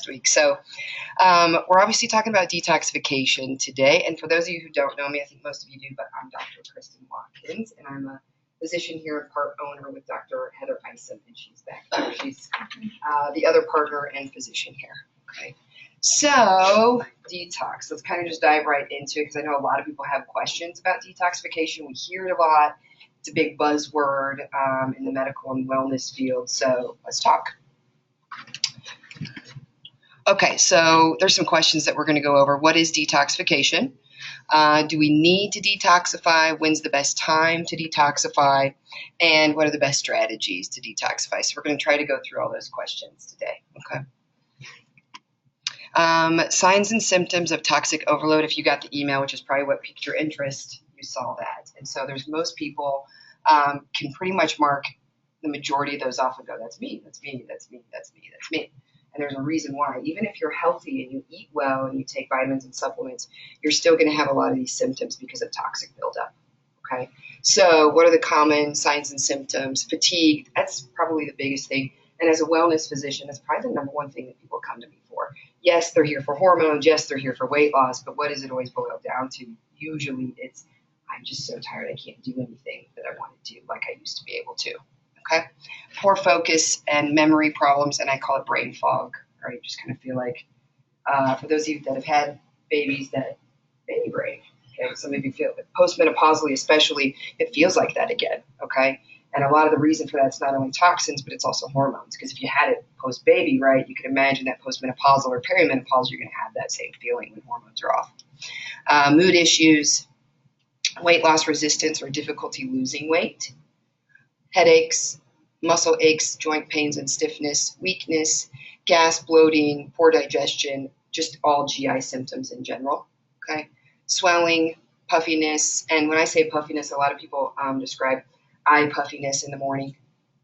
next week. So we're obviously talking about detoxification today. And for those of you who don't know me, I think most of you do, but I'm Dr. Kristen Watkins, and I'm a physician here and part owner with Dr. Heather Isom, and she's back here. She's the other partner and physician here. Okay. So detox, let's kind of just dive right into it because I know a lot of people have questions about detoxification. We hear it a lot. It's a big buzzword in the medical and wellness field. So let's talk. Okay, so there's some questions that we're going to go over. What is detoxification? Do we need to detoxify? When's the best time to detoxify? And what are the best strategies to detoxify? So we're going to try to go through all those questions today. Okay. Signs and symptoms of toxic overload. If you got the email, which is probably what piqued your interest, you saw that. And so there's most people can pretty much mark the majority of those off and go, that's me, that's me, that's me, that's me, that's me. And there's a reason why. Even if you're healthy and you eat well and you take vitamins and supplements, you're still going to have a lot of these symptoms because of toxic buildup. Okay. So what are the common signs and symptoms? Fatigue, that's probably the biggest thing. And as a wellness physician, that's probably the number one thing that people come to me for. Yes, they're here for hormones. Yes, they're here for weight loss. But what does it always boil down to? Usually it's, I'm just so tired I can't do anything that I want to do like I used to be able to. Okay. Poor focus and memory problems, and I call it brain fog. All right, just kind of feel like, for those of you that have had babies, that baby brain. Okay, some of you feel it. Postmenopausally, especially, it feels like that again. Okay. And a lot of the reason for that is not only toxins, but it's also hormones. Because if you had it post-baby, right, you can imagine that postmenopausal or perimenopausal, you're going to have that same feeling when hormones are off. Mood issues, weight loss resistance or difficulty losing weight, headaches, muscle aches, joint pains and stiffness, weakness, gas, bloating, poor digestion, just all GI symptoms in general. Okay, swelling, puffiness, and when I say puffiness, a lot of people describe eye puffiness in the morning.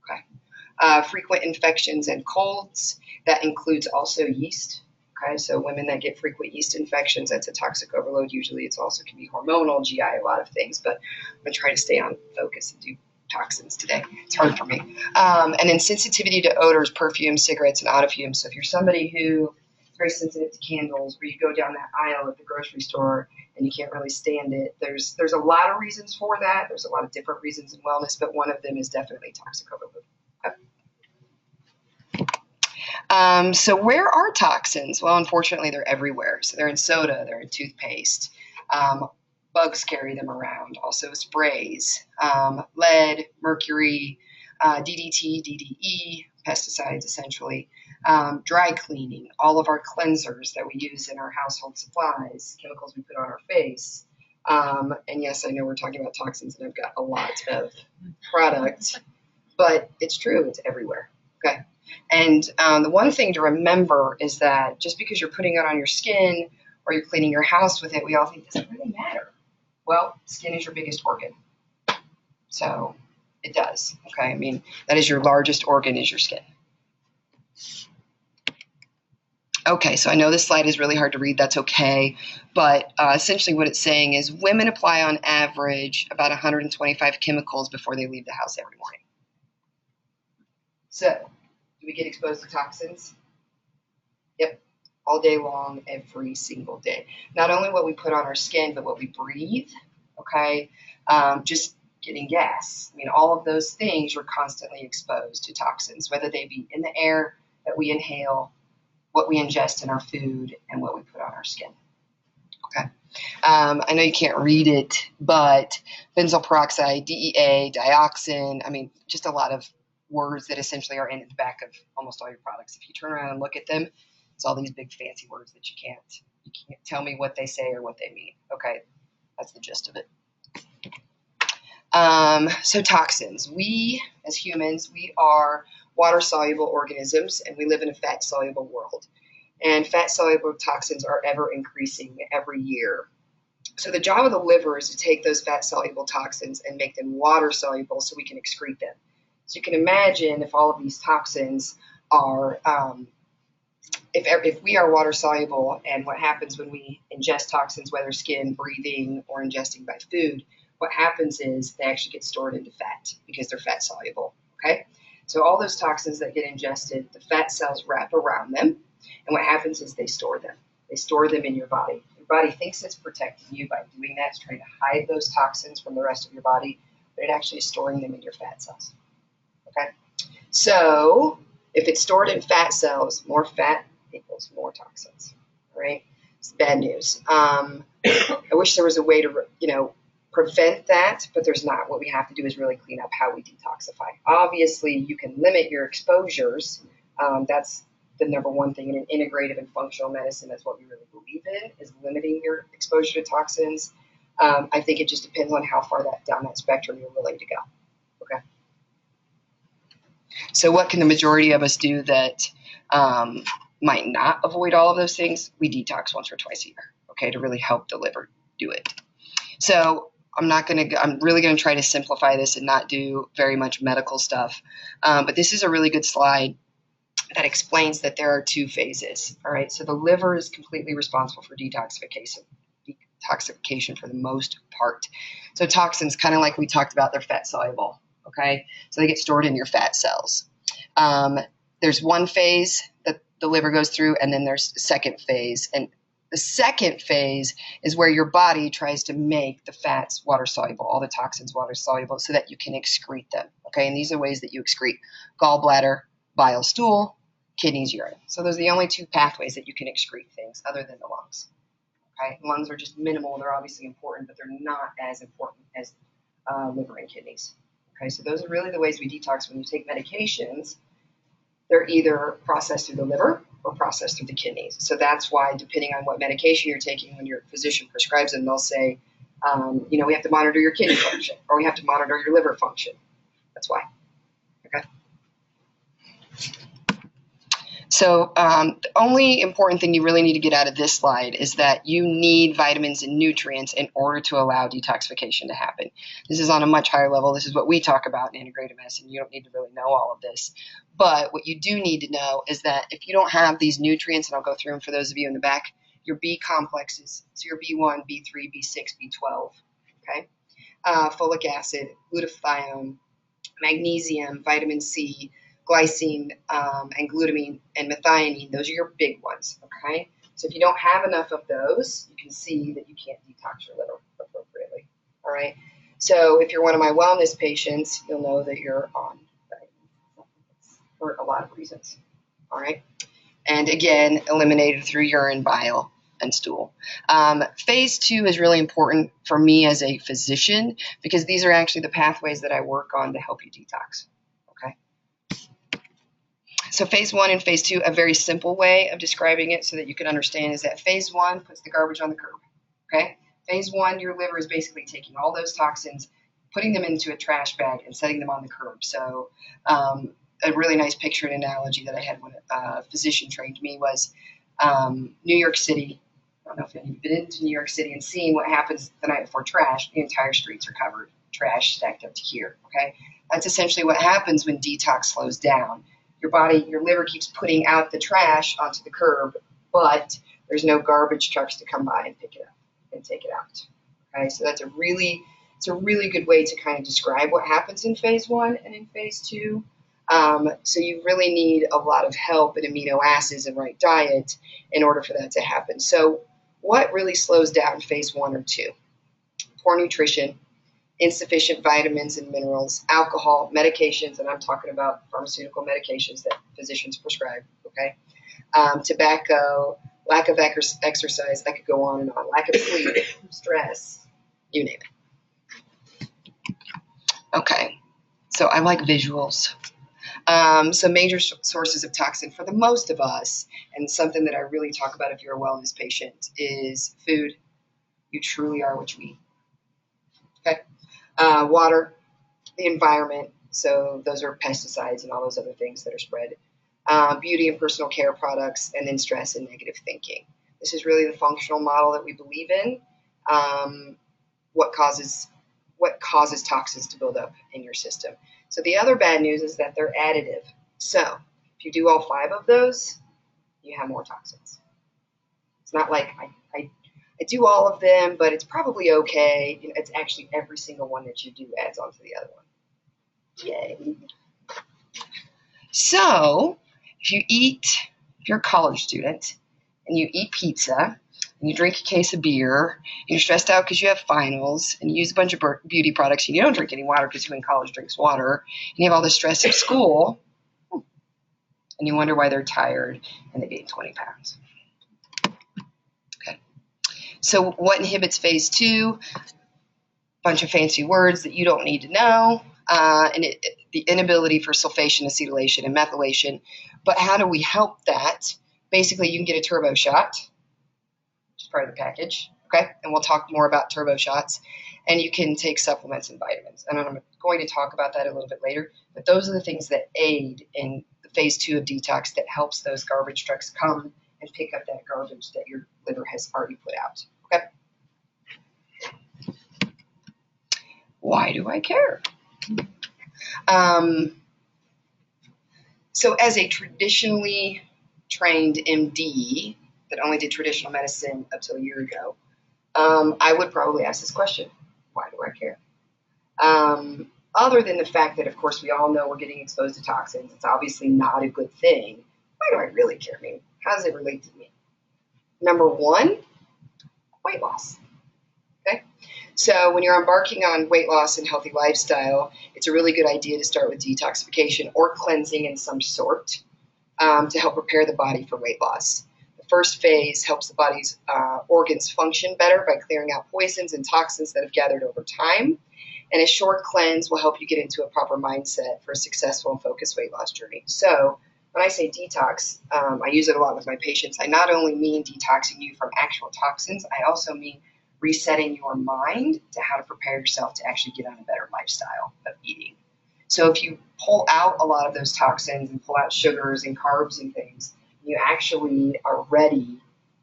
Okay. Frequent infections and colds. That includes also yeast. Okay, so women that get frequent yeast infections, that's a toxic overload. Usually it's also can be hormonal, GI, a lot of things, but I'm going to try to stay on focus and do toxins today. It's hard for me. And then sensitivity to odors, perfumes, cigarettes, and auto fumes. So if you're somebody who is very sensitive to candles, where you go down that aisle at the grocery store and you can't really stand it, there's a lot of reasons for that. There's a lot of different reasons in wellness, but one of them is definitely toxic overload. Okay. So where are toxins? Well, unfortunately, they're everywhere. So they're in soda, they're in toothpaste. Bugs carry them around. Also sprays, lead, mercury, DDT, DDE, pesticides essentially, dry cleaning, all of our cleansers that we use in our household supplies, chemicals we put on our face. And yes, I know we're talking about toxins and I've got a lot of product, but it's true, it's everywhere. Okay. And the one thing to remember is that just because you're putting it on your skin or you're cleaning your house with it, we all think, does it really matter? Well, skin is your biggest organ. So it does. Okay. I mean, that is your largest organ is your skin. Okay. So I know this slide is really hard to read. That's okay. But essentially what it's saying is women apply on average about 125 chemicals before they leave the house every morning. So do we get exposed to toxins? Yep. All day long, every single day. Not only what we put on our skin, but what we breathe, okay? Just getting gas. I mean, all of those things, you're constantly exposed to toxins, whether they be in the air that we inhale, what we ingest in our food, and what we put on our skin, okay? I know you can't read it, but benzoyl peroxide, DEA, dioxin, I mean, just a lot of words that essentially are in the back of almost all your products. If you turn around and look at them, it's all these big fancy words that you can't tell me what they say or what they mean. Okay, that's the gist of it. So toxins. We, as humans, we are water-soluble organisms, and we live in a fat-soluble world. And fat-soluble toxins are ever increasing every year. So the job of the liver is to take those fat-soluble toxins and make them water-soluble so we can excrete them. So you can imagine if all of these toxins are if we are water soluble, and what happens when we ingest toxins, whether skin, breathing, or ingesting by food, what happens is they actually get stored into fat because they're fat soluble. Okay, so all those toxins that get ingested, the fat cells wrap around them, And what happens is they store them. They store them in your body. Your body thinks it's protecting you by doing that. It's trying to hide those toxins from the rest of your body, but it actually is storing them in your fat cells. Okay? So if it's stored in fat cells, more fat equals more toxins. All right? It's bad news. I wish there was a way to, prevent that, but there's not. What we have to do is really clean up how we detoxify. Obviously, you can limit your exposures. That's the number one thing in an integrative and functional medicine. That's what we really believe in, is limiting your exposure to toxins. I think it just depends on how far down that spectrum you're willing to go. Okay. So what can the majority of us do that might not avoid all of those things? We detox once or twice a year, okay, to really help the liver do it. So I'm really going to try to simplify this and not do very much medical stuff. But this is a really good slide that explains that there are two phases. All right. So the liver is completely responsible for detoxification for the most part. So toxins, kind of like we talked about, they're fat soluble. Okay. So they get stored in your fat cells. There's one phase that the liver goes through, and then there's a second phase. And the second phase is where your body tries to make the fats water soluble, all the toxins water soluble, so that you can excrete them. Okay, and these are ways that you excrete: gallbladder, bile, stool, kidneys, urine. So those are the only two pathways that you can excrete things other than the lungs. Okay, lungs are just minimal. They're obviously important, but they're not as important as liver and kidneys. Okay, so those are really the ways we detox. When you take medications, they're either processed through the liver or processed through the kidneys. So that's why, depending on what medication you're taking, when your physician prescribes them, they'll say, we have to monitor your kidney function, or we have to monitor your liver function. That's why. Okay. So the only important thing you really need to get out of this slide is that you need vitamins and nutrients in order to allow detoxification to happen. This is on a much higher level. This is what we talk about in integrative medicine. You don't need to really know all of this. But what you do need to know is that if you don't have these nutrients, and I'll go through them for those of you in the back, your B complexes, so your B1, B3, B6, B12, okay? Folic acid, glutathione, magnesium, vitamin C, glycine, and glutamine, and methionine. Those are your big ones, okay? So if you don't have enough of those, you can see that you can't detox your liver appropriately, all right? So if you're one of my wellness patients, you'll know that you're on for a lot of reasons, all right? And again, eliminated through urine, bile, and stool. Phase 2 is really important for me as a physician, because these are actually the pathways that I work on to help you detox, okay? So phase 1 and phase 2, a very simple way of describing it so that you can understand, is that phase 1 puts the garbage on the curb, okay? Phase 1, your liver is basically taking all those toxins, putting them into a trash bag, and setting them on the curb. So a really nice picture and analogy that I had when a physician trained me was New York City. I don't know if you've been into New York City and seen what happens the night before trash. The entire streets are covered, trash stacked up to here, okay? That's essentially what happens when detox slows down. Your body, your liver keeps putting out the trash onto the curb, but there's no garbage trucks to come by and pick it up and take it out, okay? So it's a really good way to kind of describe what happens in phase 1 and in phase 2. So you really need a lot of help in amino acids and right diet in order for that to happen. So what really slows down phase 1 or 2? Poor nutrition, insufficient vitamins and minerals, alcohol, medications, and I'm talking about pharmaceutical medications that physicians prescribe, okay? Tobacco, lack of exercise, I could go on and on, lack of sleep, stress, you name it. Okay, so I like visuals. So major sources of toxin for the most of us, and something that I really talk about if you're a wellness patient, is food. You truly are what you eat. Okay. Water, the environment. So those are pesticides and all those other things that are spread. Beauty and personal care products, and then stress and negative thinking. This is really the functional model that we believe in. What causes toxins to build up in your system. So the other bad news is that they're additive. So if you do all 5 of those, you have more toxins. It's not like I do all of them, but it's probably okay. It's actually every single one that you do adds on to the other one. Yay. So if you're a college student and you eat pizza and you drink a case of beer and you're stressed out because you have finals and you use a bunch of beauty products and you don't drink any water because who in college drinks water, and you have all the stress of school, and you wonder why they're tired and they gain 20 pounds. Okay. So what inhibits phase 2? Bunch of fancy words that you don't need to know, the inability for sulfation, acetylation, and methylation. But how do we help that? Basically, you can get a turbo shot, which is part of the package, okay? And we'll talk more about turbo shots. And you can take supplements and vitamins. And I'm going to talk about that a little bit later. But those are the things that aid in the phase 2 of detox that helps those garbage trucks come and pick up that garbage that your liver has already put out, okay? Why do I care? So as a traditionally trained MD that only did traditional medicine up till a year ago, I would probably ask this question: why do I care? Other than the fact that, of course, we all know we're getting exposed to toxins. It's obviously not a good thing. Why do I really care? I mean, how does it relate to me? Number one, weight loss. Okay. So when you're embarking on weight loss and healthy lifestyle, it's a really good idea to start with detoxification or cleansing in some sort to help prepare the body for weight loss. The first phase helps the body's organs function better by clearing out poisons and toxins that have gathered over time. And a short cleanse will help you get into a proper mindset for a successful and focused weight loss journey. So when I say detox, I use it a lot with my patients. I not only mean detoxing you from actual toxins, I also mean resetting your mind to how to prepare yourself to actually get on a better lifestyle of eating. So if you pull out a lot of those toxins and pull out sugars and carbs and things, you actually are ready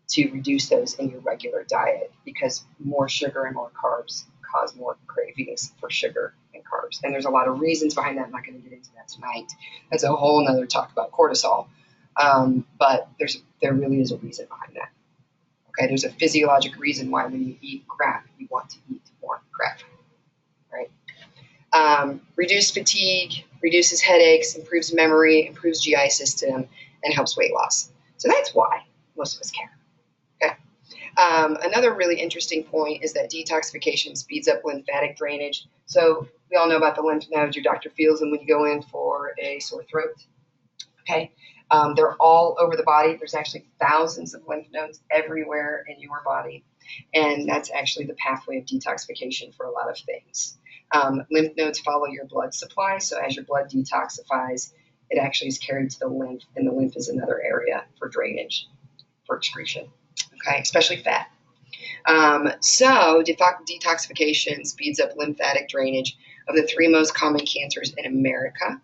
to reduce those in your regular diet, because more sugar and more carbs cause more cravings for sugar and carbs. And there's a lot of reasons behind that. I'm not going to get into that tonight. That's a whole nother talk about cortisol. But there really is a reason behind that. Okay, there's a physiologic reason why when you eat crap, you want to eat more crap, right? Reduced fatigue, reduces headaches, improves memory, improves GI system, and helps weight loss. So that's why most of us care. Okay. Another really interesting point is that detoxification speeds up lymphatic drainage. So we all know about the lymph nodes. Your doctor feels them when you go in for a sore throat. Okay. They're all over the body. There's actually thousands of lymph nodes everywhere in your body. And that's actually the pathway of detoxification for a lot of things. Lymph nodes follow your blood supply. So as your blood detoxifies, it actually is carried to the lymph, and the lymph is another area for drainage, for excretion, okay, especially fat. So detoxification speeds up lymphatic drainage of the 3 most common cancers in America.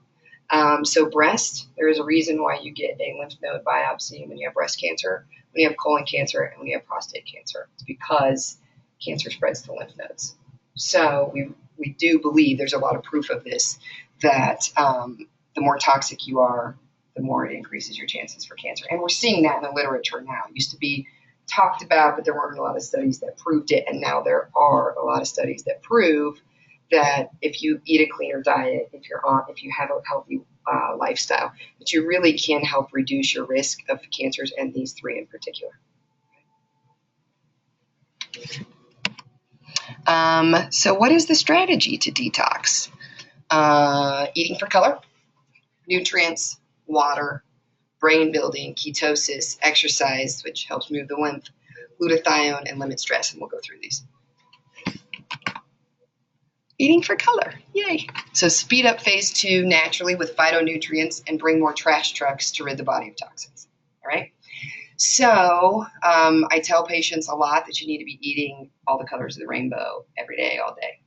So breast, there is a reason why you get a lymph node biopsy when you have breast cancer, when you have colon cancer, and when you have prostate cancer. It's because cancer spreads to lymph nodes. So we do believe, there's a lot of proof of this, that the more toxic you are, the more it increases your chances for cancer. And we're seeing that in the literature now. It used to be talked about, but there weren't a lot of studies that proved it. And now there are a lot of studies that prove that if you eat a cleaner diet, if you have a healthy lifestyle, that you really can help reduce your risk of cancers, and these 3 in particular. So what is the strategy to detox? Eating for color, nutrients, water, brain building, ketosis, exercise, which helps move the lymph, glutathione, and limit stress. And we'll go through these. Eating for color, yay. So speed up phase 2 naturally with phytonutrients and bring more trash trucks to rid the body of toxins, all right? So I tell patients a lot that you need to be eating all the colors of the rainbow every day, all day,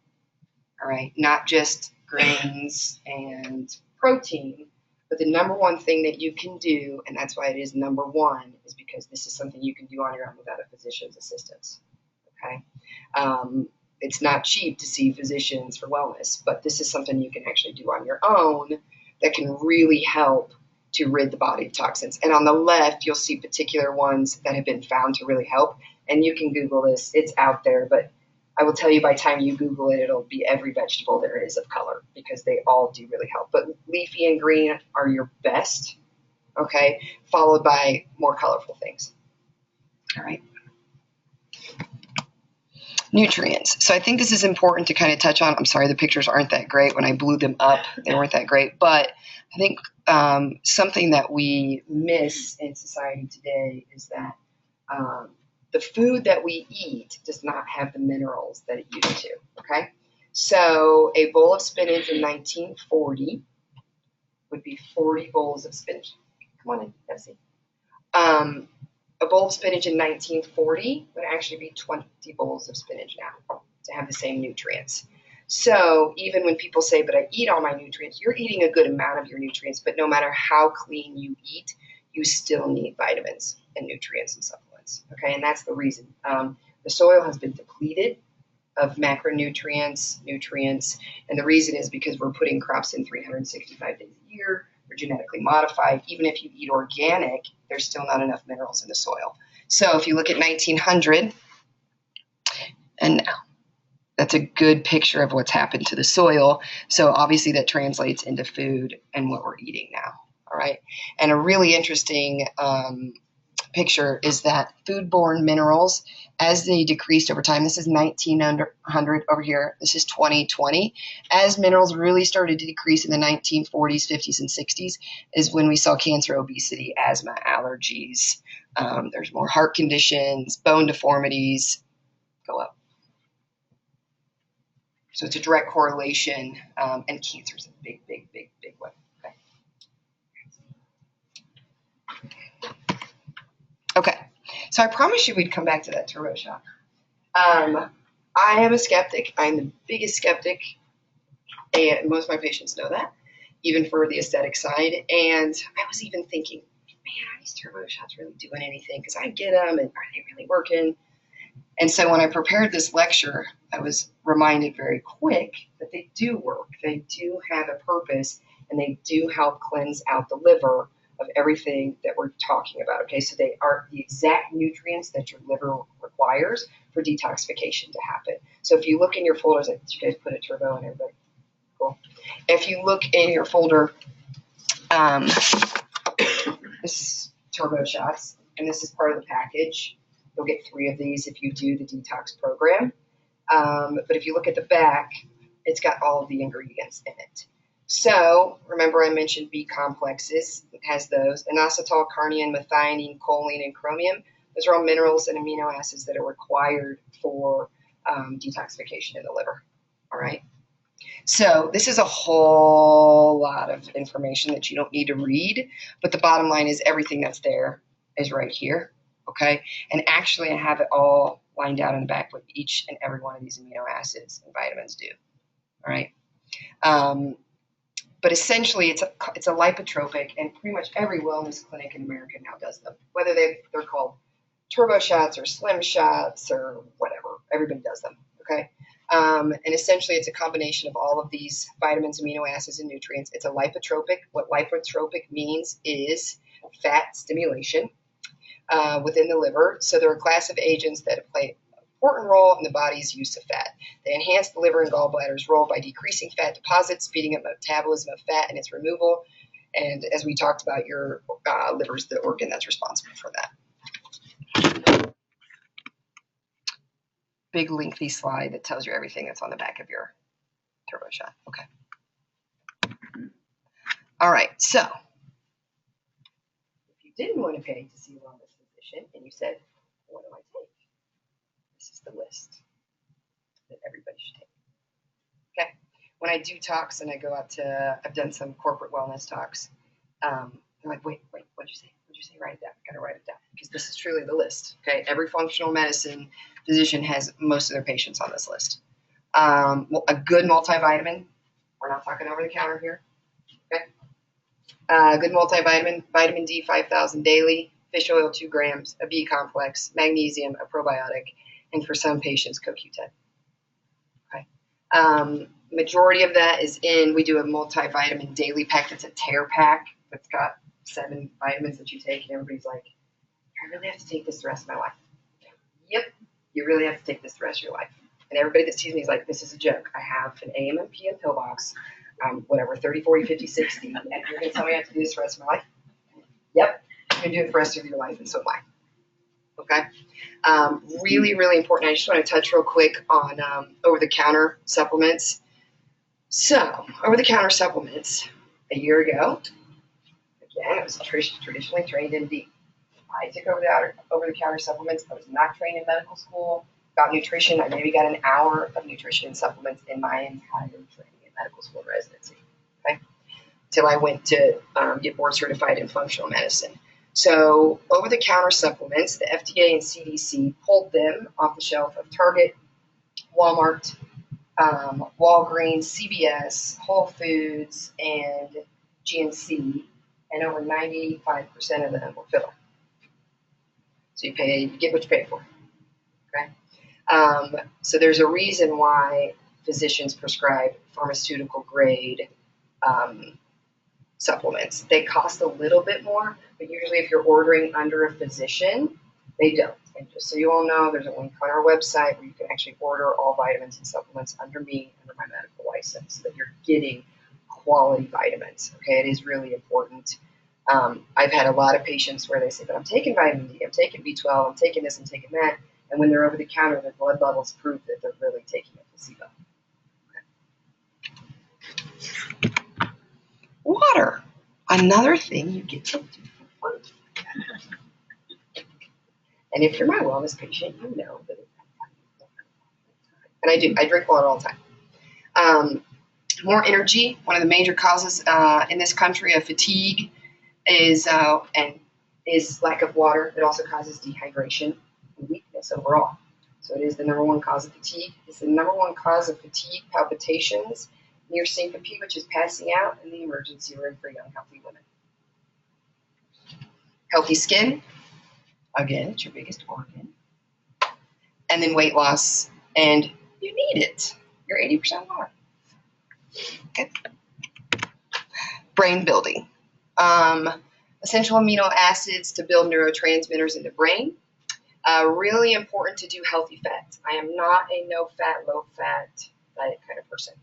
all right? Not just grains and protein, but the number one thing that you can do, and that's why it is number 1, is because this is something you can do on your own without a physician's assistance, okay? It's not cheap to see physicians for wellness, but this is something you can actually do on your own that can really help to rid the body of toxins. And on the left, you'll see particular ones that have been found to really help. And you can Google this. It's out there. But I will tell you, by the time you Google it, it'll be every vegetable there is of color, because they all do really help. But leafy and green are your best. okay, followed by more colorful things. All right. Nutrients. So I think this is important to kind of touch on. I'm sorry, the pictures aren't that great. When I blew them up, they weren't that great. But I think something that we miss in society today is that the food that we eat does not have the minerals that it used to, okay? So a bowl of spinach in 1940 would be 40 bowls of spinach. Come on in, have a seat. A bowl of spinach in 1940 would actually be 20 bowls of spinach now to have the same nutrients. So even when people say, but I eat all my nutrients, you're eating a good amount of your nutrients, but no matter how clean you eat, you still need vitamins and nutrients and supplements, okay? And that's the reason. The soil has been depleted of macronutrients, nutrients, and the reason is because we're putting crops in 365 days a year. They're genetically modified. Even if you eat organic, there's still not enough minerals in the soil. So if you look at 1900 and now, that's a good picture of what's happened to the soil. So obviously that translates into food and what we're eating now. All right. And a really interesting picture is that foodborne minerals, as they decreased over time, this is 1900 over here, this is 2020, as minerals really started to decrease in the 1940s, 50s, and 60s is when we saw cancer, obesity, asthma, allergies, there's more heart conditions, bone deformities go up. So it's a direct correlation, and cancer is a big, big, big, big one. Okay, so I promised you we'd come back to that turbo shot. I am a skeptic. I'm the biggest skeptic, and most of my patients know that, even for the aesthetic side. And I was even thinking, man, are these turbo shots really doing anything? Because I get them, and are they really working? And so when I prepared this lecture, I was reminded very quick that they do work. They do have a purpose, and they do help cleanse out the liver of everything that we're talking about, okay? So they are the exact nutrients that your liver requires for detoxification to happen. So if you look in your folders, you guys put a turbo in everybody. Cool. If you look in your folder, this is turbo shots, and this is part of the package. You'll get 3 of these if you do the detox program. But if you look at the back, it's got all of the ingredients in it. So remember I mentioned B complexes. It has those. Inositol, carnitine, methionine, choline, and chromium. Those are all minerals and amino acids that are required for detoxification in the liver. All right. So this is a whole lot of information that you don't need to read. But the bottom line is everything that's there is right here. Okay. And actually I have it all lined out in the back what each and every one of these amino acids and vitamins do. All right. But essentially, it's a lipotropic, and pretty much every wellness clinic in America now does them. Whether they're called turbo shots or slim shots or whatever, everybody does them, okay? And essentially, it's a combination of all of these vitamins, amino acids, and nutrients. It's a lipotropic. What lipotropic means is fat stimulation within the liver. So they're a class of agents that play important role in the body's use of fat. They enhance the liver and gallbladder's role by decreasing fat deposits, speeding up metabolism of fat and its removal. And as we talked about, your liver is the organ that's responsible for that. Big lengthy slide that tells you everything that's on the back of your turbo shot. Okay. All right. So if you didn't want to pay to see a wellness physician and you said, what do I take? This is the list that everybody should take. Okay. When I do talks and I go out to, I've done some corporate wellness talks. They're like, wait, what'd you say? What'd you say? Write it down. Got to write it down because this is truly the list. Okay. Every functional medicine physician has most of their patients on this list. Well, a good multivitamin. We're not talking over the counter here. Okay. Good multivitamin, vitamin D 5,000 daily, fish oil 2 grams, a B complex, magnesium, a probiotic, and for some patients, CoQ10. Okay. Majority of that is we do a multivitamin daily pack that's a tear pack that's got 7 vitamins that you take, and everybody's like, I really have to take this the rest of my life. Yep, you really have to take this the rest of your life. And everybody that sees me is like, this is a joke. I have an AM and PM pill box, whatever, 30, 40, 50, 60, and you're going to tell me I have to do this the rest of my life? going to do it the rest of your life, and so am I. Okay? Really, really important. I just want to touch real quick on over-the-counter supplements. So, over-the-counter supplements, a year ago, again, I was traditionally trained in D. I took over-the-counter supplements. I was not trained in medical school about nutrition. I maybe got an hour of nutrition and supplements in my entire training in medical school and residency. Okay? Till I went to get board certified in functional medicine. So over-the-counter supplements, the FDA and CDC pulled them off the shelf of Target, Walmart, Walgreens, CVS, Whole Foods, and GNC, and over 95% of them were filler. So you get what you pay for. Okay. So there's a reason why physicians prescribe pharmaceutical grade supplements. They cost a little bit more, but usually if you're ordering under a physician, they don't. And just so you all know, there's a link on our website where you can actually order all vitamins and supplements under me, under my medical license, so that you're getting quality vitamins. Okay, it is really important. I've had a lot of patients where they say, but I'm taking vitamin D, I'm taking B12, I'm taking this, I'm taking that. And when they're over the counter, their blood levels prove that they're really taking a placebo. Okay. Water, another thing you get to do for free. And if you're my wellness patient, you know that and I do. I drink water all the time. More energy. One of the major causes in this country of fatigue is lack of water. It also causes dehydration and weakness overall. So it is the number one cause of fatigue. It's the number one cause of fatigue, palpitations, near syncope, which is passing out, in the emergency room for young, healthy women. Healthy skin. Again, it's your biggest organ. And then weight loss. And you need it. You're 80% water. Okay. Brain building. Essential amino acids to build neurotransmitters in the brain. Really important to do healthy fats. I am not a no-fat, low-fat diet kind of person.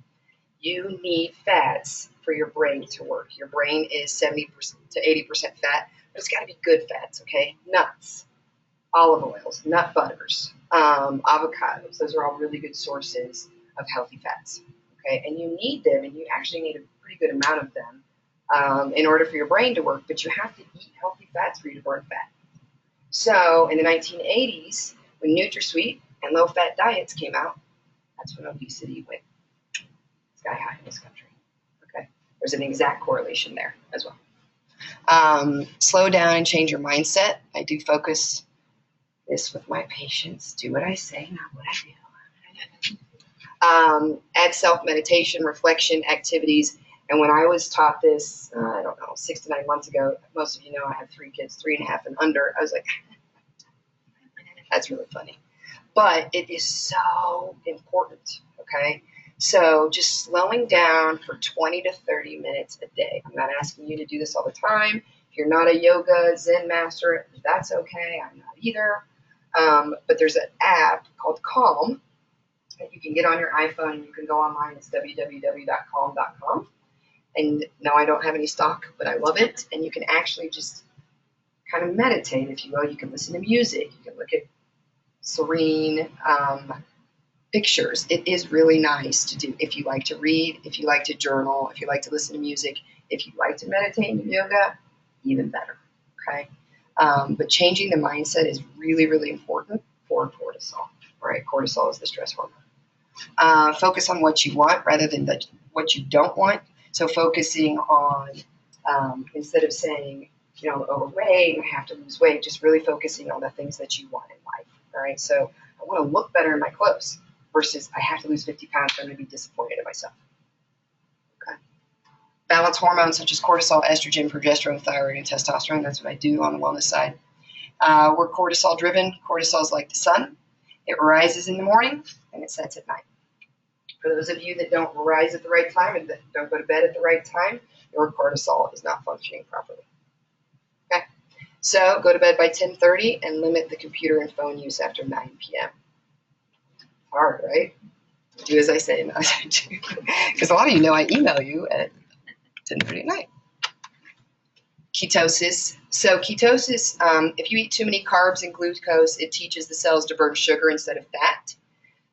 You need fats for your brain to work. Your brain is 70% to 80% fat, but it's got to be good fats, okay? Nuts, olive oils, nut butters, avocados. Those are all really good sources of healthy fats, okay? And you need them, and you actually need a pretty good amount of them in order for your brain to work, but you have to eat healthy fats for you to burn fat. So in the 1980s, when NutraSweet and low-fat diets came out, that's when obesity went sky high in this country. Okay, there's an exact correlation there as well. Slow down and change your mindset. I do focus this with my patients. Do what I say, not what I do. Add self-meditation, reflection, activities. And when I was taught this, I don't know, 6 to 9 months ago, most of you know I have 3 kids, 3.5 and under. I was like, that's really funny. But it is so important, okay? So just slowing down for 20 to 30 minutes a day. I'm not asking you to do this all the time. If you're not a yoga Zen master, that's okay. I'm not either. But there's an app called Calm that you can get on your iPhone, and you can go online. It's www.calm.com. And no, I don't have any stock, but I love it. And you can actually just kind of meditate, if you will. You can listen to music. You can look at serene pictures. It is really nice to do if you like to read, if you like to journal, if you like to listen to music, if you like to meditate and do yoga, even better, okay? But changing the mindset is really, really important for cortisol, all right? Cortisol is the stress hormone. Focus on what you want rather than what you don't want. So focusing on, instead of saying, you know, I'm overweight, I have to lose weight, just really focusing on the things that you want in life, all right? So I want to look better in my clothes versus I have to lose 50 pounds, I'm going to be disappointed in myself, okay? Balance hormones such as cortisol, estrogen, progesterone, thyroid, and testosterone. That's what I do on the wellness side. We're cortisol driven. Cortisol is like the sun. It rises in the morning and it sets at night. For those of you that don't rise at the right time and that don't go to bed at the right time, your cortisol is not functioning properly. Okay, so go to bed by 10:30 and limit the computer and phone use after 9 p.m. Hard, right? Do as I say, not as I do. Because a lot of you know I email you at 10:30 at night. Ketosis, So ketosis, if you eat too many carbs and glucose, it teaches the cells to burn sugar instead of fat.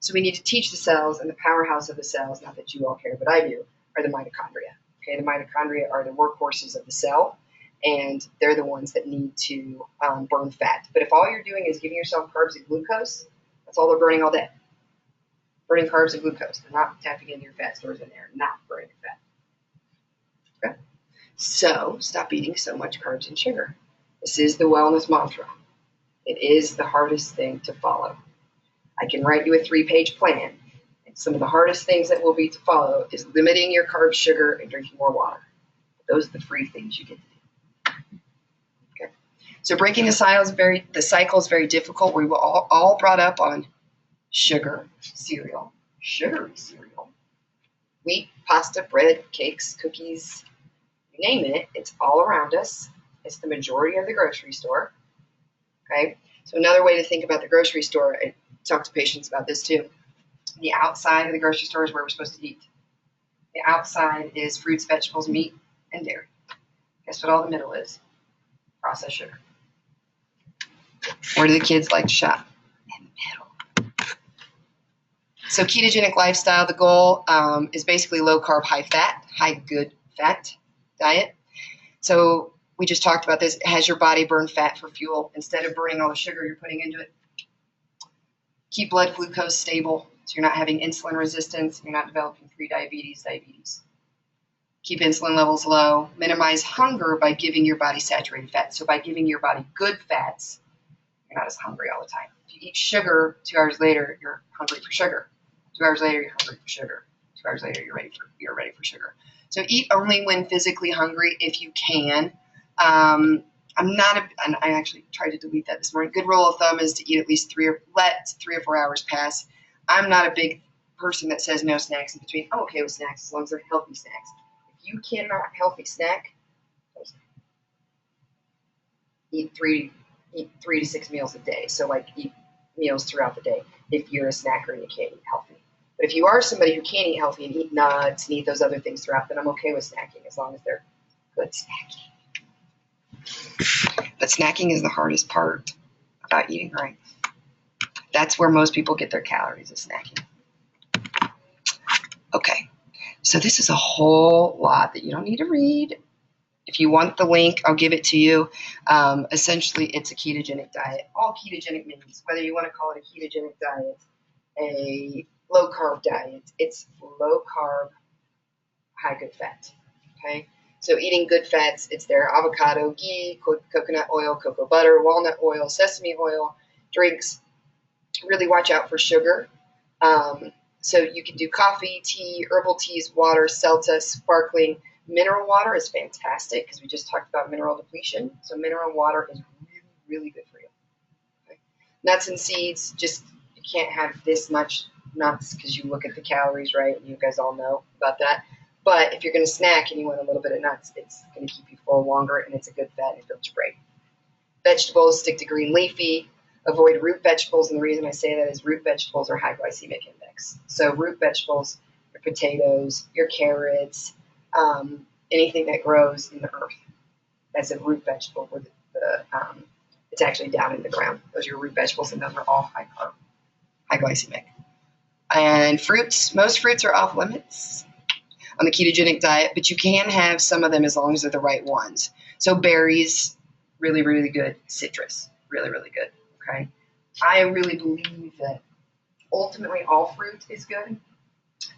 So we need to teach the cells, and the powerhouse of the cells, not that you all care, but I do, are the mitochondria. Okay, the mitochondria are the workhorses of the cell, and they're the ones that need to burn fat. But if all you're doing is giving yourself carbs and glucose, that's all they're burning all day. Burning carbs and glucose. They're not tapping into your fat stores in there, not burning fat. Okay? So stop eating so much carbs and sugar. This is the wellness mantra. It is the hardest thing to follow. I can write you a 3-page plan. And some of the hardest things that will be to follow is limiting your carbs, sugar, and drinking more water. Those are the free things you get to do. Okay. So breaking the cycle is very difficult. We were all brought up on sugar, cereal, sugary cereal, wheat, pasta, bread, cakes, cookies, you name it. It's all around us. It's the majority of the grocery store. Okay. So another way to think about the grocery store, I talk to patients about this too. The outside of the grocery store is where we're supposed to eat. The outside is fruits, vegetables, meat, and dairy. Guess what all the middle is? Processed sugar. Where do the kids like to shop? In the middle. So ketogenic lifestyle, the goal is basically low carb, high fat, high good fat diet. So we just talked about this. It has your body burn fat for fuel instead of burning all the sugar you're putting into it. Keep blood glucose stable so you're not having insulin resistance. You're not developing pre-diabetes, diabetes. Keep insulin levels low. Minimize hunger by giving your body saturated fat. So by giving your body good fats, you're not as hungry all the time. If you eat sugar, 2 hours later, you're hungry for sugar. 2 hours later, you're hungry for sugar. 2 hours later, you're ready for sugar. So eat only when physically hungry if you can. And I actually tried to delete that this morning. Good rule of thumb is to eat at least 3 or 4 hours pass. I'm not a big person that says no snacks in between. I'm okay with snacks as long as they're healthy snacks. If you cannot healthy snack, eat 3 to 6 meals a day. So like eat meals throughout the day if you're a snacker and you can't eat healthy. But if you are somebody who can eat healthy and eat nuts and eat those other things throughout, then I'm okay with snacking as long as they're good snacking. But snacking is the hardest part about eating right. That's where most people get their calories, is snacking. Okay, so this is a whole lot that you don't need to read. If you want the link, I'll give it to you. Essentially, it's a ketogenic diet. All ketogenic means, whether you want to call it a ketogenic diet, a low-carb diet, it's low-carb, high good fat. Okay? So eating good fats, it's their avocado, ghee, coconut oil, cocoa butter, walnut oil, sesame oil, drinks. Really watch out for sugar. So you can do coffee, tea, herbal teas, water, seltzer, sparkling. Mineral water is fantastic because we just talked about mineral depletion. So mineral water is really, really good for you. Okay. Nuts and seeds, just you can't have this much nuts because you look at the calories, right? You guys all know about that. But if you're going to snack and you want a little bit of nuts, it's going to keep you full longer, and it's a good fat and it builds your brain. Vegetables, stick to green leafy. Avoid root vegetables, and the reason I say that is root vegetables are high glycemic index. So root vegetables, your potatoes, your carrots, anything that grows in the earth. That's a root vegetable where it's actually down in the ground. Those are your root vegetables, and those are all high carb, high glycemic. And fruits, most fruits are off limits on the ketogenic diet, but you can have some of them as long as they're the right ones. So berries, really, really good. Citrus, really, really good. Okay. I really believe that ultimately all fruit is good.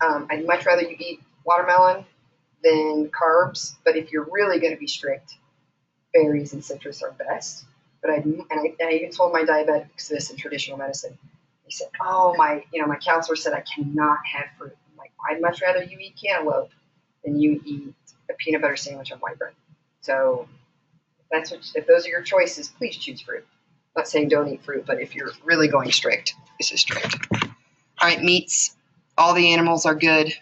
I'd much rather you eat watermelon than carbs, but if you're really going to be strict, berries and citrus are best. But I even told my diabetics this in traditional medicine. They said, "Oh, my counselor said I cannot have fruit." I'm like, I'd much rather you eat cantaloupe than you eat a peanut butter sandwich on white bread. So if those are your choices, please choose fruit. I'm not saying don't eat fruit, but if you're really going strict, this is strict. All right, meats. All the animals are good.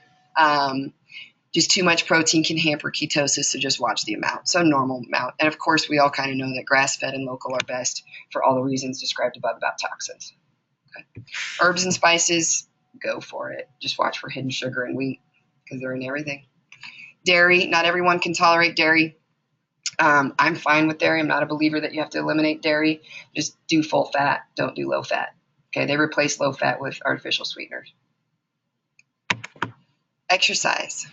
Just too much protein can hamper ketosis, so just watch the amount. So normal amount. And of course, we all kind of know that grass-fed and local are best for all the reasons described above about toxins. Okay. Herbs and spices, go for it. Just watch for hidden sugar and wheat because they're in everything. Dairy, not everyone can tolerate dairy. I'm fine with dairy. I'm not a believer that you have to eliminate dairy. Just do full fat. Don't do low fat. Okay, they replace low fat with artificial sweeteners. Exercise.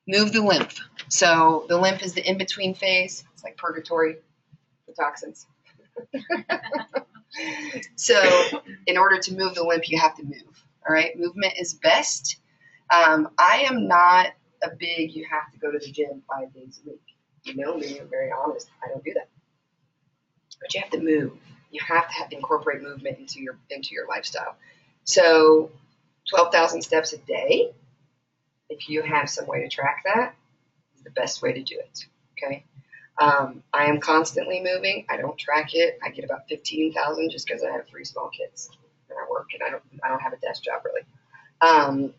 Move the lymph. So the lymph is the in-between phase. It's like purgatory for toxins. So in order to move the lymph, you have to move. All right, movement is best. I am not a big, you have to go to the gym 5 days a week. You know me, I'm very honest. I don't do that. But you have to move. You have to incorporate movement into your lifestyle. So 12,000 steps a day, if you have some way to track that, is the best way to do it. Okay. I am constantly moving. I don't track it. I get about 15,000 just because I have 3 small kids and I work and I don't have a desk job really.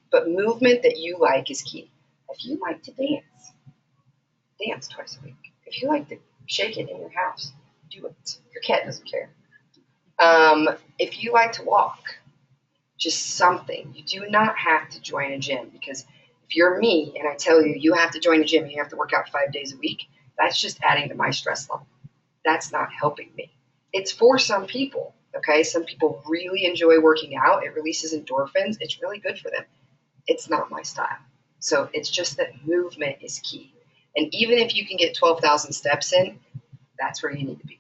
But movement that you like is key. If you like to dance twice a week. If you like to shake it in your house, do it. Your cat doesn't care. If you like to walk, just something. You do not have to join a gym, because if you're me and I tell you you have to join a gym and you have to work out 5 days a week, that's just adding to my stress level. That's not helping me. It's for some people, okay? Some people really enjoy working out. It releases endorphins. It's really good for them. It's not my style. So it's just that movement is key. And even if you can get 12,000 steps in, that's where you need to be,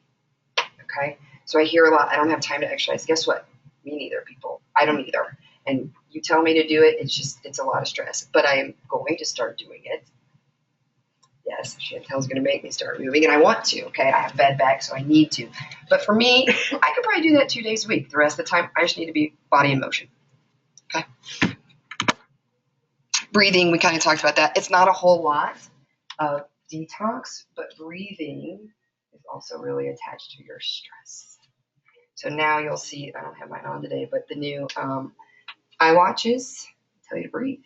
okay? So I hear a lot, I don't have time to exercise. Guess what? Me neither, people. I don't either. And you tell me to do it, it's a lot of stress. But I am going to start doing it. Yes, Chantel's going to make me start moving, and I want to, okay? I have bad back, so I need to. But for me, I could probably do that 2 days a week. The rest of the time, I just need to be body in motion, okay? Breathing, we kind of talked about that. It's not a whole lot of detox, but breathing is also really attached to your stress. So now you'll see, I don't have mine on today, but the new iWatches tell you to breathe.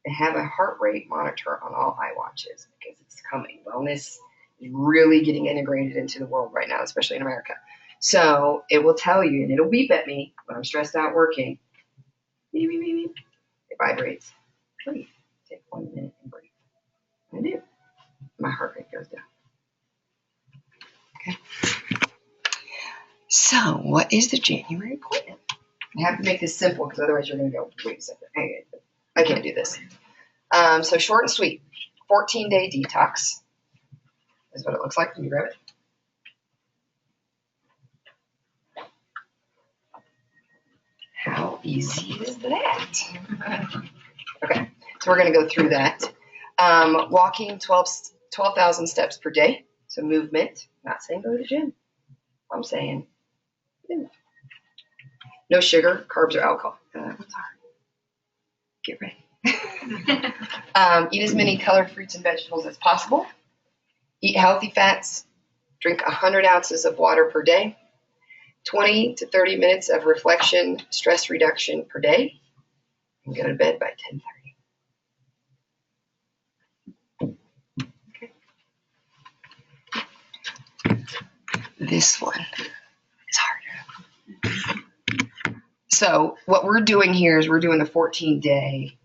They have a heart rate monitor on all iWatches because it's coming. Wellness is really getting integrated into the world right now, especially in America. So it will tell you, and it'll beep at me when I'm stressed out working. Beep, beep, beep, beep. It vibrates. Breathe. Take 1 minute and breathe. I do. My heart rate goes down. Okay. So what is the January plan? I have to make this simple because otherwise you're going to go, wait a second. I can't do this. So short and sweet. 14-day detox is what it looks like. Can you grab it? How easy is that? Okay, so we're going to go through that. Walking 12,000 steps per day. So movement. Not saying go to the gym. I'm saying move. No sugar, carbs, or alcohol. What's hard? Get ready. Eat as many colored fruits and vegetables as possible. Eat healthy fats. Drink 100 ounces of water per day. 20 to 30 minutes of reflection, stress reduction per day. And go to bed by 10:30. Okay. This one is harder. So what we're doing here is we're doing the 14-day.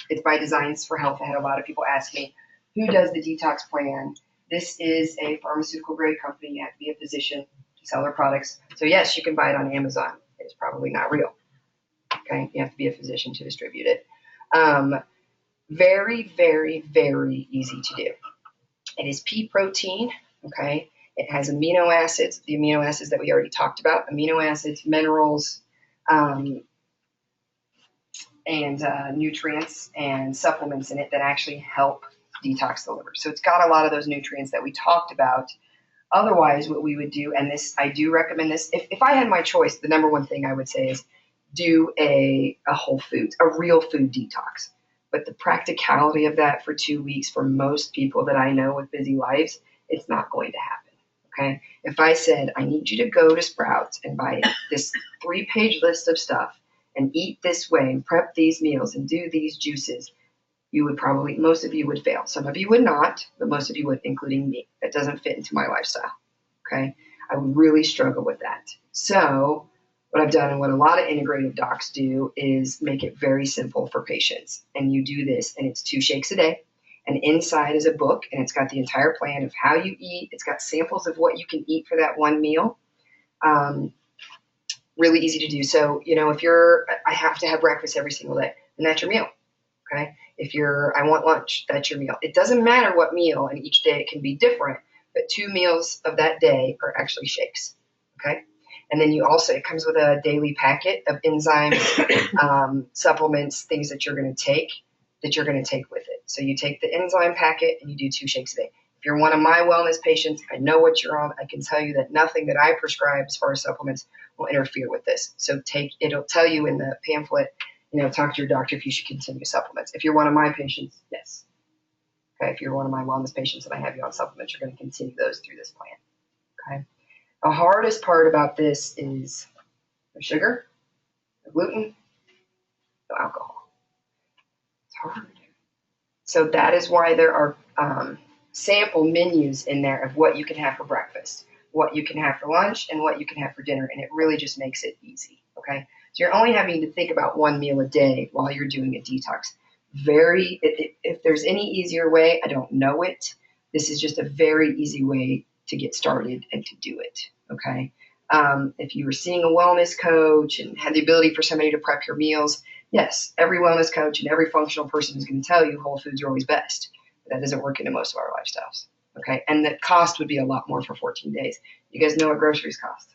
It's by Designs for Health. I had a lot of people ask me, who does the detox plan? This is a pharmaceutical grade company. You have to be a physician to sell their products. So yes, you can buy it on Amazon. It's probably not real. Okay, you have to be a physician to distribute it. Very, very, very easy to do. It is pea protein. Okay, it has amino acids, the amino acids that we already talked about, amino acids, minerals, and nutrients and supplements in it that actually help detox the liver. So it's got a lot of those nutrients that we talked about. Otherwise, what we would do, and this, I do recommend this, if I had my choice, the number one thing I would say is do a whole foods, a real food detox. But the practicality of that for 2 weeks for most people that I know with busy lives, it's not going to happen. Okay. If I said, I need you to go to Sprouts and buy this 3-page list of stuff and eat this way and prep these meals and do these juices, you would probably, most of you would fail. Some of you would not, but most of you would, including me. That doesn't fit into my lifestyle. Okay. I would really struggle with that. So what I've done and what a lot of integrative docs do is make it very simple for patients. And you do this, and it's 2 shakes a day. And inside is a book, and it's got the entire plan of how you eat. It's got samples of what you can eat for that one meal. Really easy to do. So, I have to have breakfast every single day, and that's your meal. Okay. If I want lunch, that's your meal. It doesn't matter what meal, and each day it can be different, but 2 meals of that day are actually shakes. Okay. And then it comes with a daily packet of enzymes, supplements, things that you're going to take with it. So you take the enzyme packet and you do 2 shakes a day. If you're one of my wellness patients, I know what you're on. I can tell you that nothing that I prescribe as far as supplements will interfere with this. So it'll tell you in the pamphlet, talk to your doctor if you should continue supplements. If you're one of my patients, yes. Okay. If you're one of my wellness patients and I have you on supplements, you're going to continue those through this plan. Okay. The hardest part about this is no sugar, no gluten, no alcohol. It's hard. So that is why there are sample menus in there of what you can have for breakfast, what you can have for lunch, and what you can have for dinner. And it really just makes it easy. Okay. So you're only having to think about 1 meal a day while you're doing a detox. If there's any easier way, I don't know it. This is just a very easy way to get started and to do it. Okay. If you were seeing a wellness coach and had the ability for somebody to prep your meals, yes, every wellness coach and every functional person is going to tell you whole foods are always best. But that doesn't work into most of our lifestyles. Okay. And the cost would be a lot more for 14 days. You guys know what groceries cost.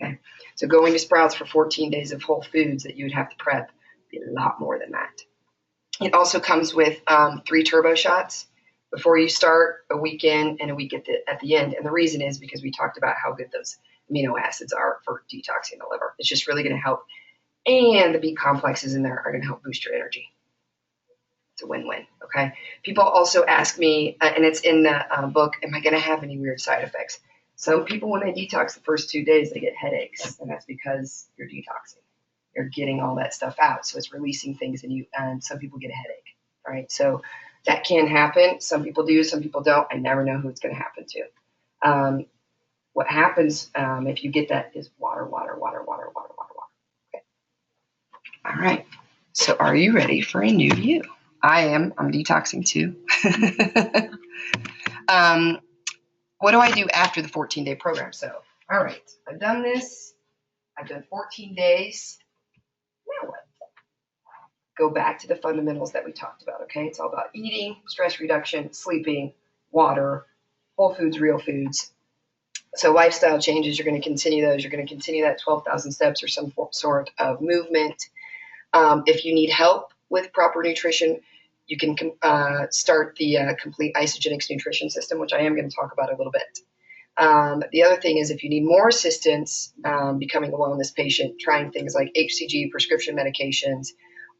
Okay. So going to Sprouts for 14 days of whole foods that you would have to prep would be a lot more than that. It also comes with 3 turbo shots before you start, a week in and a week at the end. And the reason is because we talked about how good those amino acids are for detoxing the liver. It's just really going to help. And the B complexes in there are going to help boost your energy. It's a win-win. Okay. People also ask me, and it's in the book, am I going to have any weird side effects? Some people, when they detox the first 2 days, they get headaches, and that's because you're detoxing. You're getting all that stuff out. So it's releasing things in you, and some people get a headache, right? So that can happen. Some people do, some people don't. I never know who it's going to happen to. What happens if you get that is water. Okay. All right. So are you ready for a new you? I am. I'm detoxing too. What do I do after the 14-day program? So, all right, I've done this. I've done 14 days. Now what? Go back to the fundamentals that we talked about, okay? It's all about eating, stress reduction, sleeping, water, whole foods, real foods. So lifestyle changes, you're going to continue those. You're going to continue that 12,000 steps or some sort of movement. If you need help with proper nutrition, you can start the complete isogenics nutrition system, which I am going to talk about a little bit. The other thing is if you need more assistance becoming a wellness patient, trying things like HCG, prescription medications,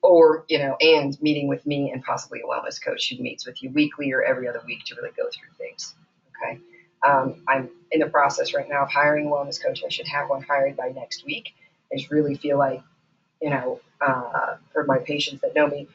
or, and meeting with me and possibly a wellness coach who meets with you weekly or every other week to really go through things. Okay. I'm in the process right now of hiring a wellness coach. I should have one hired by next week. I just really feel like, for my patients that know me,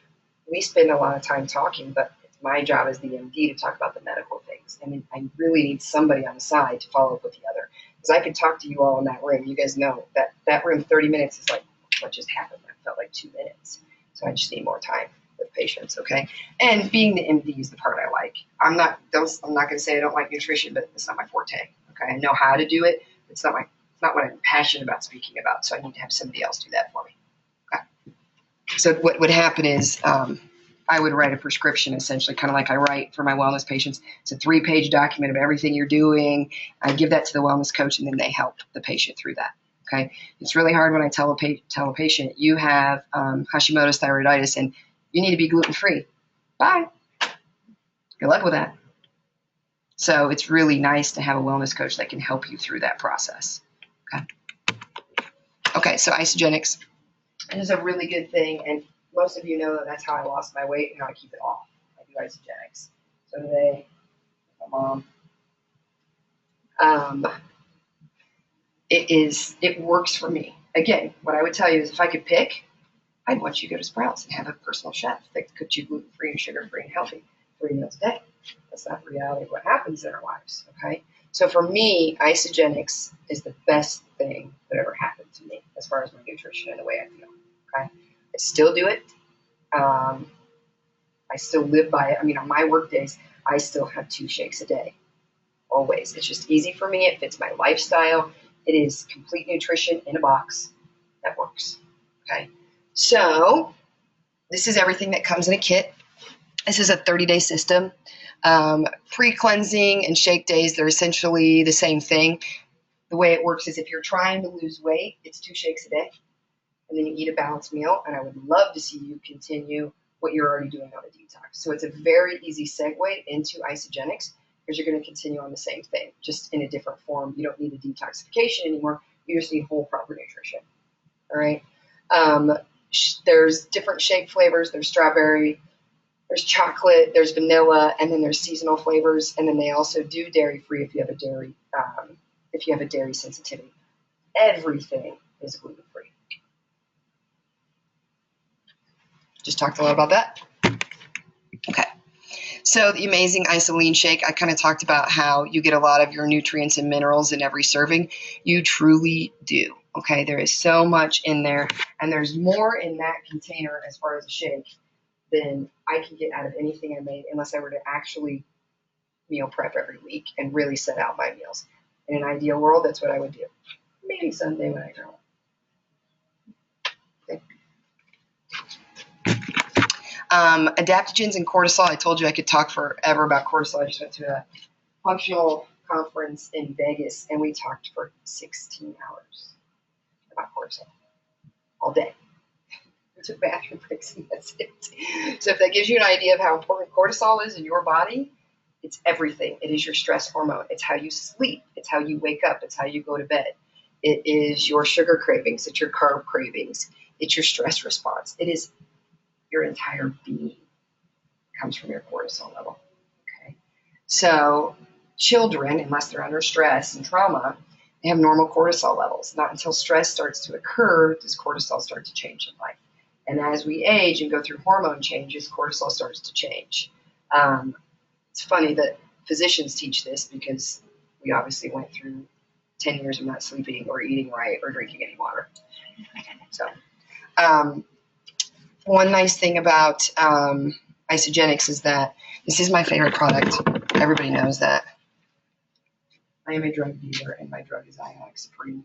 we spend a lot of time talking, but it's my job as the MD to talk about the medical things. And I really need somebody on the side to follow up with the other. Because I could talk to you all in that room. You guys know that room, 30 minutes is like, what just happened? That felt like 2 minutes. So I just need more time with patients, okay? And being the MD is the part I like. I'm not going to say I don't like nutrition, but it's not my forte, okay? I know how to do it. It's not what I'm passionate about speaking about. So I need to have somebody else do that for me. So what would happen is I would write a prescription, essentially, kind of like I write for my wellness patients. It's a 3-page document of everything you're doing. I give that to the wellness coach, and then they help the patient through that. Okay, it's really hard when I tell a patient you have Hashimoto's thyroiditis and you need to be gluten-free. Bye. Good luck with that. So it's really nice to have a wellness coach that can help you through that process. Okay, so isogenics. It is a really good thing, and most of you know that that's how I lost my weight and how I keep it off. I do isogenics. So today, my mom, it works for me. Again, what I would tell you is if I could pick, I'd want you to go to Sprouts and have a personal chef that cooked you gluten-free and sugar-free and healthy 3 meals a day. That's not the reality of what happens in our lives, okay? So for me, isogenics is the best thing that ever happened to me as far as my nutrition and the way I feel, okay? I still do it. I I still live by it. I mean, on my work days, I still have 2 shakes a day, always. It's just easy for me. It fits my lifestyle. It is complete nutrition in a box that works. Okay. So this is everything that comes in a kit. This is a 30-day system. Pre-cleansing and shake days, they're essentially the same thing. The way it works is if you're trying to lose weight, it's 2 shakes a day, and then you eat a balanced meal. And I would love to see you continue what you're already doing on a detox. So it's a very easy segue into isogenics, because you're going to continue on the same thing, just in a different form. You don't need a detoxification anymore. You just need whole, proper nutrition. All right. There's different shake flavors. There's strawberry, there's chocolate, there's vanilla, and then there's seasonal flavors. And then they also do dairy free if you have a dairy sensitivity. Everything is gluten free. Just talked a lot about that. Okay. So the amazing Isoline shake, I kind of talked about how you get a lot of your nutrients and minerals in every serving. You truly do. Okay, there is so much in there, and there's more in that container as far as a shake than I can get out of anything I made, unless I were to actually meal prep every week and really set out my meals. In an ideal world, that's what I would do. Maybe someday when I grow up. Okay. Adaptogens and cortisol. I told you I could talk forever about cortisol. I just went to a functional conference in Vegas, and we talked for 16 hours about cortisol all day. We took bathroom breaks, and that's it. So if that gives you an idea of how important cortisol is in your body, it's everything. It is your stress hormone. It's how you sleep. It's how you wake up. It's how you go to bed. It is your sugar cravings. It's your carb cravings. It's your stress response. It is your entire being comes from your cortisol level. Okay. So children, unless they're under stress and trauma, they have normal cortisol levels. Not until stress starts to occur does cortisol start to change in life. And as we age and go through hormone changes, cortisol starts to change. It's funny that physicians teach this, because we obviously went through 10 years of not sleeping or eating right or drinking any water. So one nice thing about isogenics is that this is my favorite product. Everybody knows that. I am a drug dealer, and my drug is Ionic Supreme.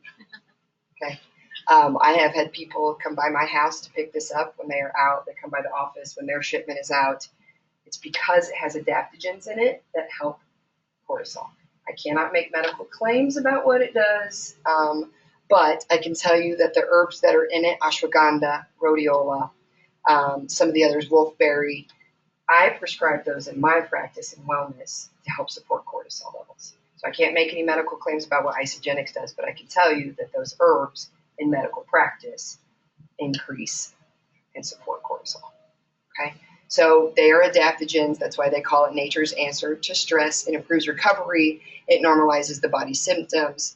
Okay. I have had people come by my house to pick this up when they are out. They come by the office when their shipment is out. It's because it has adaptogens in it that help cortisol. I cannot make medical claims about what it does, but I can tell you that the herbs that are in it, ashwagandha, rhodiola, some of the others, wolfberry, I prescribe those in my practice in wellness to help support cortisol levels. So I can't make any medical claims about what isogenics does, but I can tell you that those herbs in medical practice increase and support cortisol. Okay? So they are adaptogens. That's why they call it nature's answer to stress. It improves recovery. It normalizes the body's systems.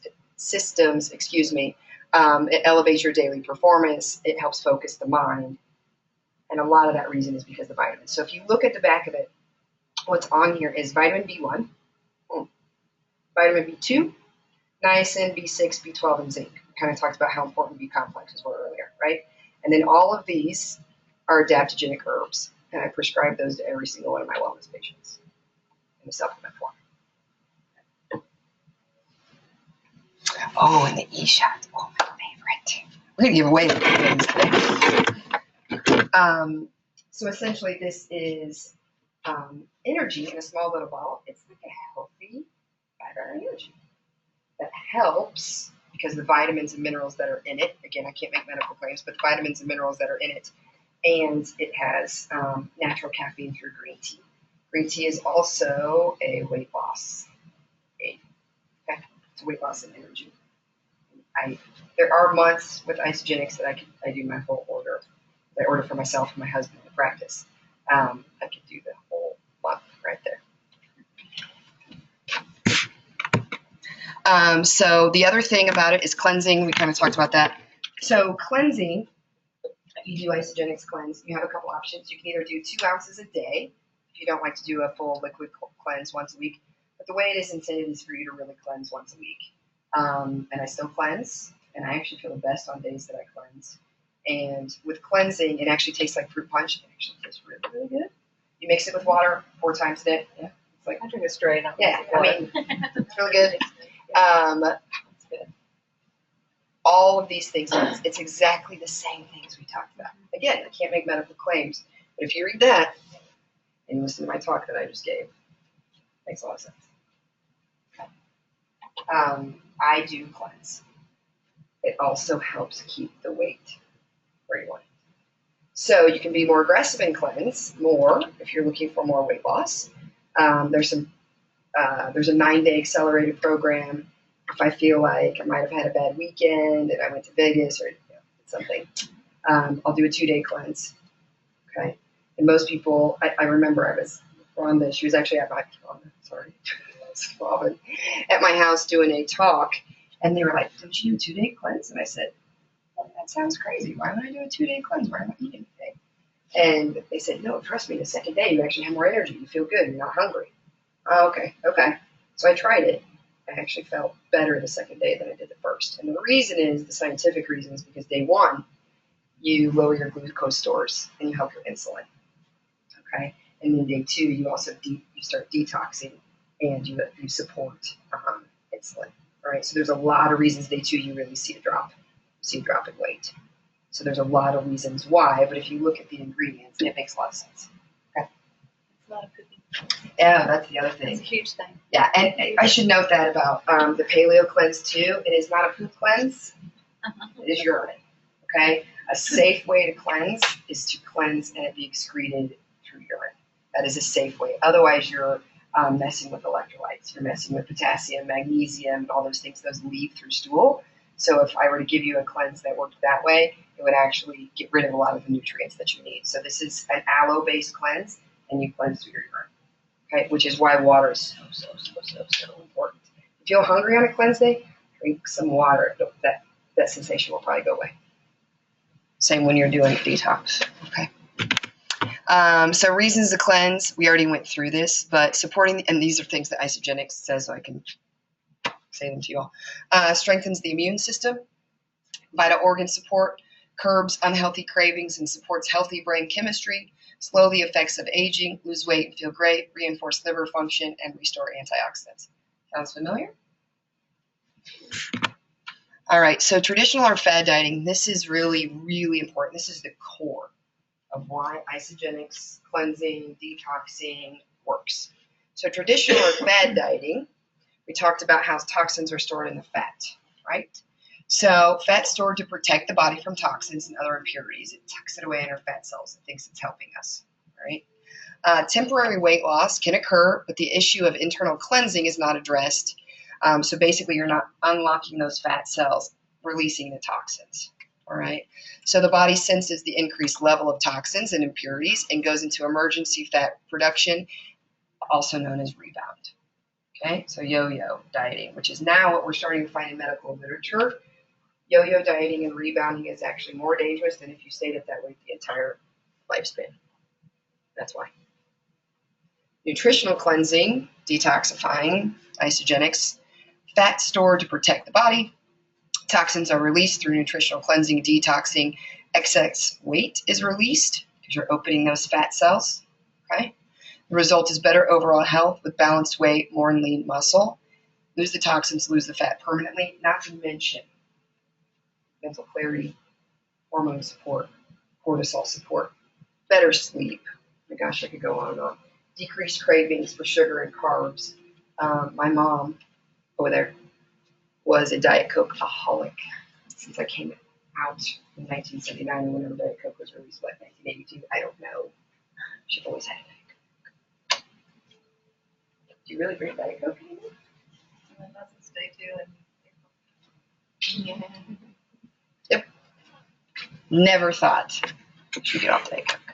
It elevates your daily performance. It helps focus the mind. And a lot of that reason is because of the vitamins. So if you look at the back of it, what's on here is vitamin B1, vitamin B2, niacin, B6, B12, and zinc. We kind of talked about how important B complexes were earlier, right? And then all of these are adaptogenic herbs, and I prescribe those to every single one of my wellness patients in the supplement form. Oh, and the e-shot. Oh, my favorite. We're going to give away things today. So essentially, this is energy in a small little bottle. It's like a healthy 5-hour energy that helps because the vitamins and minerals that are in it. Again, I can't make medical claims, but the vitamins and minerals that are in it. And it has natural caffeine through green tea. Green tea is also a weight loss aid. Okay? It's a weight loss and energy. There are months with isogenics that I do my whole order. I order for myself and my husband in the practice. I could do the whole month right there. So the other thing about it is cleansing. We kind of talked about that. So cleansing, if you do isogenics cleanse, you have a couple options. You can either do 2 ounces a day if you don't like to do a full liquid cleanse once a week. But the way it is intended is for you to really cleanse once a week. And I still cleanse, and I actually feel the best on days that I cleanse. And with cleansing, it actually tastes like fruit punch. It actually tastes really, really good. You mix it with water 4 times a day. Yeah, it's like I drink it straight. yeah. I mean, it's really good. That's good. All of these things, it's exactly the same things we talked about. Again, I can't make medical claims, but if you read that and listen to my talk that I just gave, it makes a lot of sense. Okay. I do cleanse. It also helps keep the weight where you want it. So you can be more aggressive and cleanse more if you're looking for more weight loss. There's a 9-day accelerated program. If I feel like I might have had a bad weekend and I went to Vegas or something, I'll do a 2-day cleanse. Okay. And most people, I remember I was Rhonda. She was actually at my Robin, at my house doing a talk, and they were like, "Don't you do a 2-day cleanse?" And I said, well, "That sounds crazy. Why would I do a 2-day cleanse? Why am I eating anything?" And they said, "No, trust me. The second day, you actually have more energy. You feel good. You're not hungry." Oh, okay. So I tried it. I actually felt better the second day than I did the first. And the reason is, the scientific reason is because day 1, you lower your glucose stores and you help your insulin. Okay. And then day 2, you also you start detoxing and you support insulin. All right. So there's a lot of reasons day 2 you really see a drop. You see a drop in weight. So there's a lot of reasons why, but if you look at the ingredients, it makes a lot of sense. Okay. It's a lot of cooking. Yeah, that's the other thing. It's a huge thing. Yeah, and I should note that about the paleo cleanse too. It is not a poop cleanse. It is urine. Okay? A safe way to cleanse is to cleanse and it be excreted through urine. That is a safe way. Otherwise, you're messing with electrolytes. You're messing with potassium, magnesium, and all those things. Those leave through stool. So if I were to give you a cleanse that worked that way, it would actually get rid of a lot of the nutrients that you need. So this is an aloe-based cleanse, and you cleanse through your urine. Okay? Which is why water is so important. If you feel hungry on a cleanse day, drink some water. That sensation will probably go away. Same when you're doing detox. Okay. So reasons to cleanse, we already went through this, but supporting, and these are things that Isogenics says, so I can say them to you all. Strengthens the immune system, vital organ support, curbs unhealthy cravings and supports healthy brain chemistry, slow the effects of aging, lose weight and feel great, reinforce liver function, and restore antioxidants. Sounds familiar? All right, so traditional or fad dieting, this is really, really important. This is the core of why isogenics, cleansing, detoxing works. So traditional or fad dieting, we talked about how toxins are stored in the fat, right? So fat's stored to protect the body from toxins and other impurities. It tucks it away in our fat cells. It thinks it's helping us, right? Temporary weight loss can occur, but the issue of internal cleansing is not addressed. So basically, you're not unlocking those fat cells, releasing the toxins. All right. So the body senses the increased level of toxins and impurities and goes into emergency fat production, also known as rebound. Okay. So yo-yo dieting, which is now what we're starting to find in medical literature. Yo-yo dieting and rebounding is actually more dangerous than if you stayed at that weight the entire lifespan. That's why. Nutritional cleansing, detoxifying, isogenics, fat stored to protect the body. Toxins are released through nutritional cleansing, detoxing. Excess weight is released because you're opening those fat cells. Okay. The result is better overall health with balanced weight, more lean muscle. Lose the toxins, lose the fat permanently. Not to mention mental clarity, hormone support, cortisol support, better sleep. Oh my gosh, I could go on and on. Decreased cravings for sugar and carbs. My mom over there was a Diet Coke-aholic since I came out in 1979, whenever Diet Coke was released, what, 1982? I don't know. She's always had a Diet Coke. Do you really drink Diet Coke anymore? That's a stay tuned. Yep. Never thought she'd get off Diet Coke.